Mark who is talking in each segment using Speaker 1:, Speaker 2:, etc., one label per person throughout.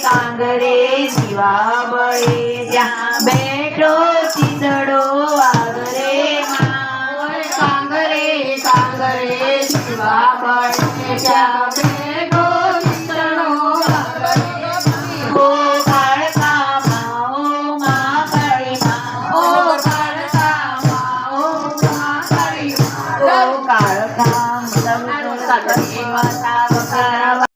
Speaker 1: કાંગરે જીવા બળે ત્યાં બેઠો ચીતડો આગરે કાંગરે કાંગરે જીવા બળે ત્યાં બેઠો ચીતડો ઓ કાળકા માઓ મા કાળી મા ઓ કાળકા માઓ મા કાળી ઓ કાળકા મતમ કાળી માતા વકારા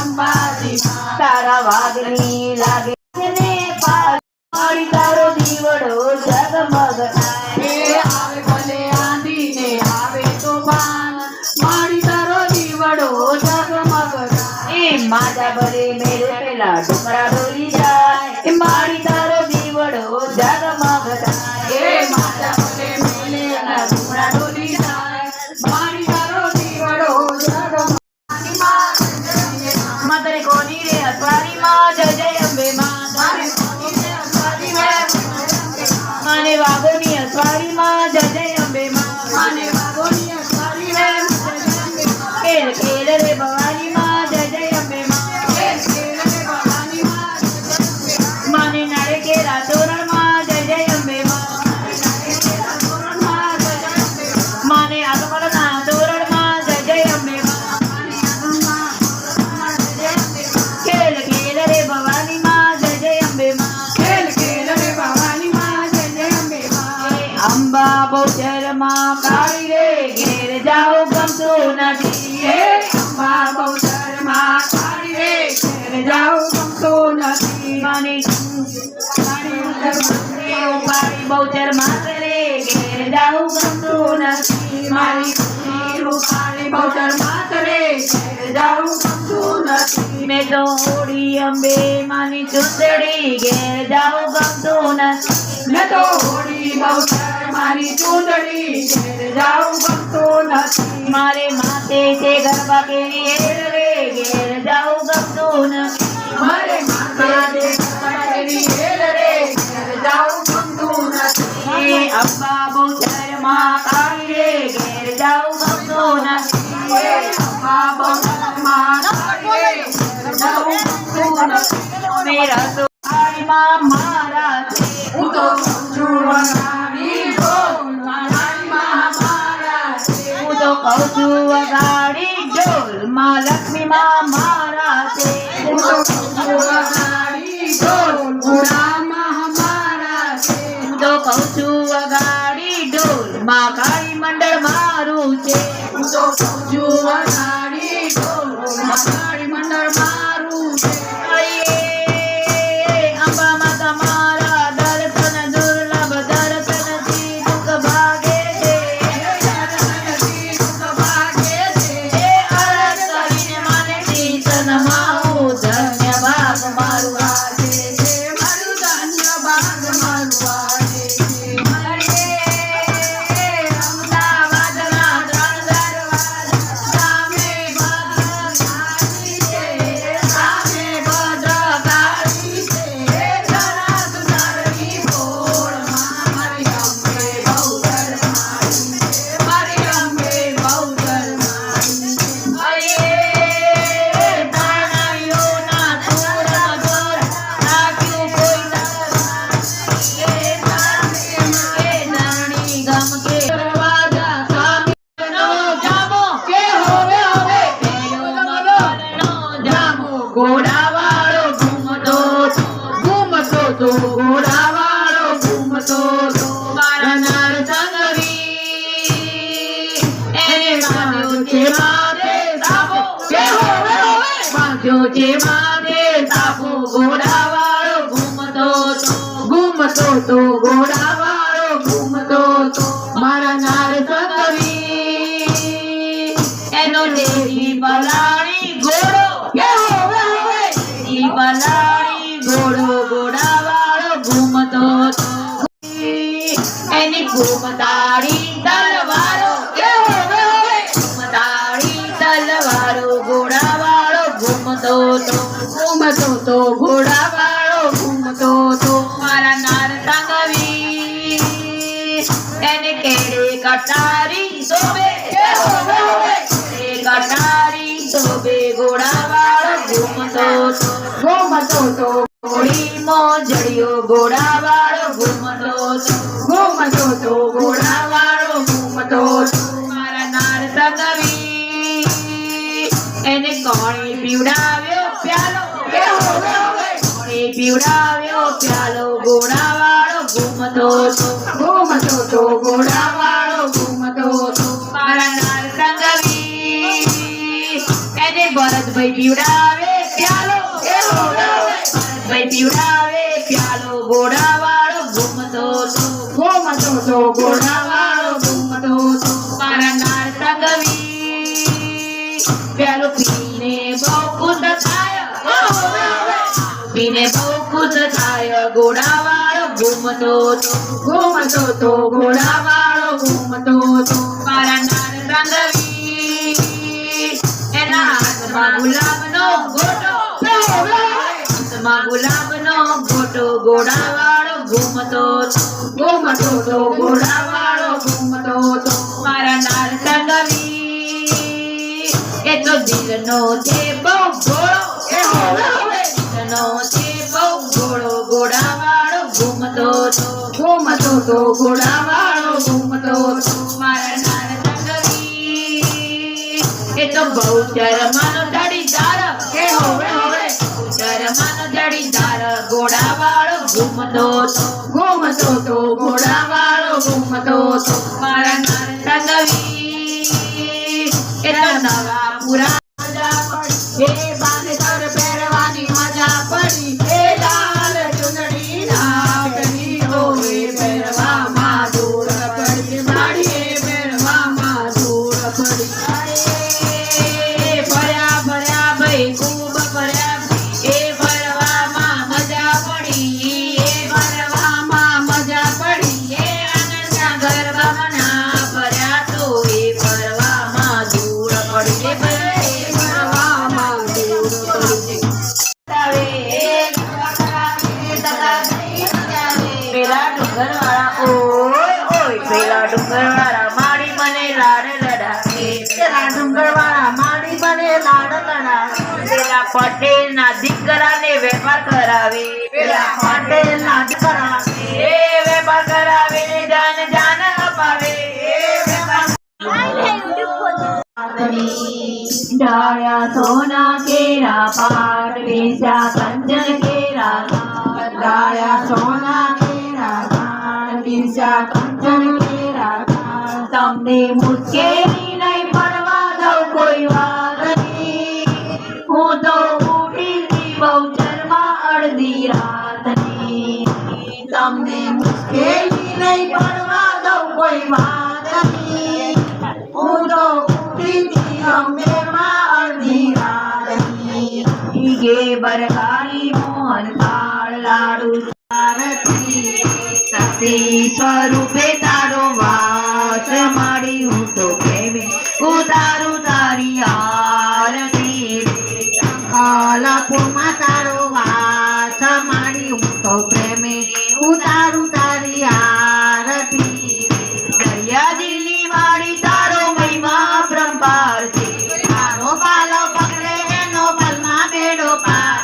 Speaker 1: અંબાજી તારા વાગની લાગે ને પાડી તારો દીવડો જગમગ થાય આવે ભલે આંધી ને આવે તોફાન માડી તારો દીવડો જગમગ થાય એ માજા ભલે મેરે પેલા ડુમરા ડોલી જાય એ માડી તારો દીવડો જગમગ થાય એ માજા ભલે મેલે ના ડુમરા ડોલી જાય માડી તારો દીવડો જગમગ માતરે કોની રે અસવારી માં જય જય અંબે માં તારે કોની રે અસવારી માં માને વાગોની અસવારી માં જય જય અંબે માં માને વાગોની અસવારી માં જય જય અંબે કેલ કેલ રે ભવાની માં જય જય અંબે માં કેલ કેલ રે ભવાની માં જય જય અંબે માને નારે કે રાતોરણ માં જય જય અંબે માં માને આગમન ના તોરણ માં જય જય અંબે માં અંબા બહુચર માં કાળી રે ઘેર જાઓ ગમતું નથી હે અંબા બહુચર માં કાળી રે ઘેર જાઓ ગમતું નથી માની કાળી બહુચર માં રે ઘેર જાઓ ગમતું નથી મારી કાળી બહુચર માં રે ઘેર જાઓ ગમતું નથી મેં તો હોળી અંબે માની ચુંદડી ઘેર જાઓ ગમતું નથી મેં તો હોળી બહુચર મારી ચૂંદડી ઘેર જાઉં ગમતું નથી મારે માથે છે ગરબા કેરી રે ઘેર જાઉં ગમતું નથી મારે માથે છે ગરબા કેરી રે ઘેર જાઉં ગમતું નથી અંબા બહુચર માં કાળી રે ઘેર જાઉં ગમતું નથી અંબા બહુચર માં કાળી રે ઘેર જાઉં ગમતું નથી મેરા તો માં મારા છે હું તો છું વગાડી કહું છું વગાડી ઢોલ માં લક્ષ્મી માં મારા છે હું તો કહું છું વગાડી ઢોલ માં મારા છે હું તો કહું છું વગાડી ઢોલ માં કાળી મંડળ મારું છે હું તો કહું છું વગાડી ઢોલ માં કાળી મંડળ મારું છે અંબા માતા મારા દર્શન દુર્લભ દર્શન થી દુઃખ ભાગે છે છે માથે સાપો ઘોડાવાળો ઘૂમતો તો ઘોડાવાળો ઘૂમતો તો મારા નાર સંગવી એનો દેવી બલાણી ઘોડો દેવી બલાણી ઘોડો ઘોડાવાળો ઘૂમતો તો એની ઘૂમતાળી તલવારો ઘૂમતાળી તલવારો ઘોડાવાળો ઘૂમતો તો ઘોડાવાળો ઘૂમતો તો મારા નાર સંગવી એને કેડે કટારી શોભે કટારી શોભે ઘોડાવાળો ઘૂમતો તો ઘોડી મોજડિયો ઘોડાવાળો ઘૂમતો તો ઘોડાવાળો ઘૂમતો મારા નાર સંગવી એને કોણે પીવડાવ્યો પ્યાલો કોણે પીવડાવ્યો પ્યાલો ઘોડાવાળો ઘૂમતો તો ઘોડાવાળો ઘૂમતો તો મારા નાર સંગવી એને ભરતભાઈ પીવડાવે પ્યાલો ભરતભાઈ પીવડાવે પ્યાલો ઘોડાવાળો ઘૂમતો તો ઘોડાવાળો ઘૂમતો તો મારા નાર સંગવી પ્યાલો પીને બહુ ખુશ થાય પીને બહુ ખુશ થાય ઘોડાવાળો ઘૂમતો તો ઘોડાવાળો ઘૂમતો તો મારા નાર સંગવી એના હાથમાં ગુલાબનો ગોટો હાથમાં ગુલાબનો ગોટો ઘોડાવાળો ઘૂમતો તો ઘોડાવાળો ઘૂમતો તો મારા નાર સંગવી એ તો દિલનો છે બહુ ઘોડો દિલનો છે બહુ ઘોડો ઘોડાવાળો ઘૂમતો તો ઘોડાવાળો ઘૂમતો તો મારા નાર સંગવી એ તો બહુ ચરમાનો જડીદાર ચરમાનો જડીદાર ઘોડાવાળો ઘૂમતો તો ઘોડાવાળો ઘૂમતો તો મારા નાર સંગવી એ તો નવા પુરા એ બાંધર પહેરવાની મજા પડી એ લાલ ચુંદડી નાગની હોવે પહેરવામાં દૂર પડી માડી પહેરવામાં દૂર પડી ફર્યા ભાઈ ખૂબ ફર્યા એ ફરવામાં મજા પડી એ ફરવામાં મજા પડી એ આનંદના ગરબામાં ના ફર્યા તો એ ફરવામાં દૂર પડી એ ફરવામાં દૂર પડી પેલા ડુંગરવાળા ઓય પેલા ડુંગરવાળા માડી મને લાડ લડાવે પેલા ડુંગરવાળા માડી મને લાડ લડાવે પેલા પટેલના દીકરાને વેપાર કરાવે પેલા પટેલના દીકરાને એ વેપાર કરાવે ને જાન અપાવે એ વેપાર ડાળ્યા સોના કેરા પાટ વેચ્યા કંચન કેરા ડાળ્યા સોના કેરા પાટ વેચ્યા કંચન કેરા તમને મુશ્કેલી નહીં પડવા દઉં કોઈ વાત નહીં હું તો ઉઠી બહુચરમાં અડધી રાતની તમને મુશ્કેલી નહીં પડવા દઉં કોઈ વાત નહીં હું તો ઉઠી અંબેમાં અડધી રાતની ગે બરકારી મોહન થાળ લાડુ સારથી સતી સ્વરૂપે તારો વાસ માડી હું તો પ્રેમે ઉતારું તારી આરતી કલાપુરમાં તારો વાસ માડી હું તો પ્રેમે ઉતારું તારી આરતી દરિયા દિલ્હી વાળી તારો મહિમા અપરંપાર છે તારો પાલો પકડે એનો પલમાં બેડો પાર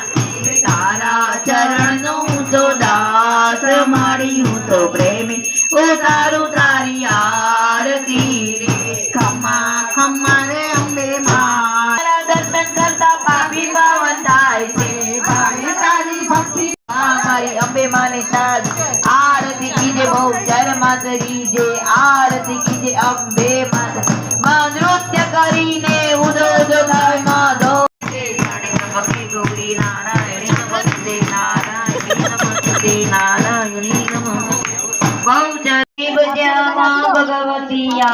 Speaker 1: તારા ચરણનો હું તો દાસ માડી હું તો પ્રેમી ઉતારું તારી આરતી ખમ્મા ખમ્મા રે અંબે મારા દર્શન કરતા પાપી પાવન થાય છે ભાઈ તારી ભક્તિ મારી અંબે માને તાજ આરતી કીજે બહુચર માતરી જે આરતી કીજે અંબે માતા માં નૃત્ય કરીને ઉદો થાય માધવ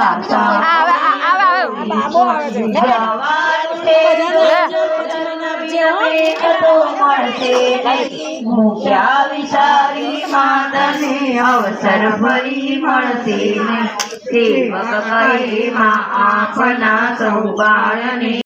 Speaker 1: જવાનું છે તો મળશે મૂક્યા વિચારી માતને અવસર ફરી મળશે સેવક કહે માં આપના સૌ બાળને